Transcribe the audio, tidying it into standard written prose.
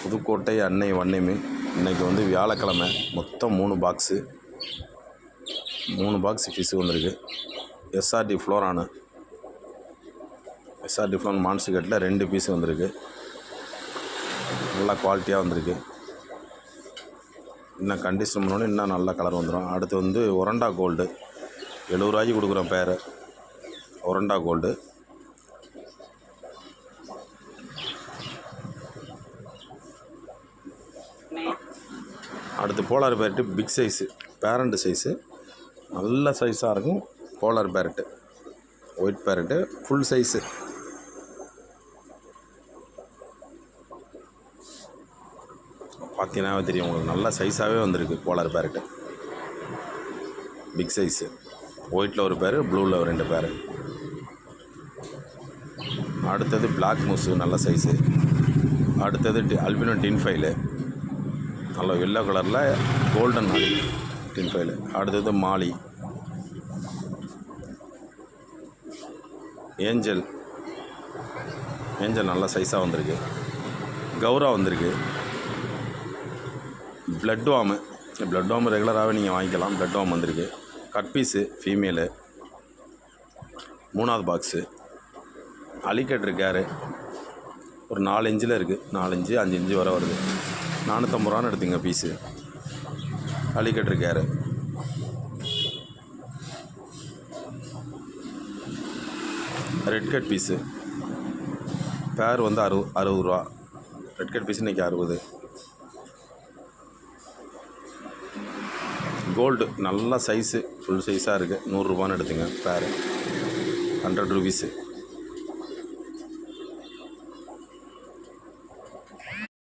புதுக்கோட்டை அன்னை வன்னை மீன். இன்றைக்கி வந்து வியாழக்கிழமை. மொத்தம் 3 பாக்ஸு 3 பாக்ஸ் ஃபிஷ்ஷு வந்திருக்கு. எஸ்ஆர்டி ஃப்ளோரானு மான்ஸ்கட்டில் 2 பீஸு வந்திருக்கு. நல்லா குவாலிட்டியாக வந்திருக்கு. இன்னும் கண்டிஷன் பண்ணோன்னே இன்னும் நல்ல கலர் வந்துடும். அடுத்து வந்து ஒரண்டா கோல்டு 70 ரூபாய்க்கு கொடுக்குறோம் பேரை. ஒரண்டா கோல்டு. அடுத்து polar parrot big size parent size நல்ல சைஸாக இருக்கும். Polar parrot white parrot full size. பார்த்தீங்கன்னாவே தெரியும் உங்களுக்கு, நல்ல சைஸாகவே வந்திருக்கு போலார் பேரட்டு. பிக் சைஸு ஒயிட்டில் ஒரு பேர், ப்ளூவில் 2 பேர். அடுத்தது பிளாக் மூஸு நல்ல சைஸு. அடுத்தது அல்பினோ டின் ஃபைலு நல்ல எல்லோ கலரில் கோல்டன் மாலி டின் ஃபைலு. அடுத்தது மாலி, ஏஞ்சல் நல்ல சைஸாக வந்திருக்கு. கௌரா வந்திருக்கு. பிளட் வாமு ரெகுலராகவே நீங்கள் வாங்கிக்கலாம். பிளட் வாம் வந்திருக்கு. கட் பீஸு ஃபீமேலு 3வது பாக்ஸு. அலிகேட்ரு கேரு ஒரு 4 இன்ச்சில் இருக்குது. 4 இன்ச்சு 5 இன்ச்சு வரை வருது. 450 ரூபான்னு எடுத்துங்க பீஸு. அலிகேட்ரு கேரு. ரெட் கட் பீஸு பேர் வந்து 60 ரூபா. ரெட் கட் பீஸ் இன்றைக்கி 60. கோல்டு நல்ல சைஸு ஃபுல் சைஸாக இருக்குது. 100 ரூபான்னு எடுத்துங்க பேர். 100 ரூபீஸு.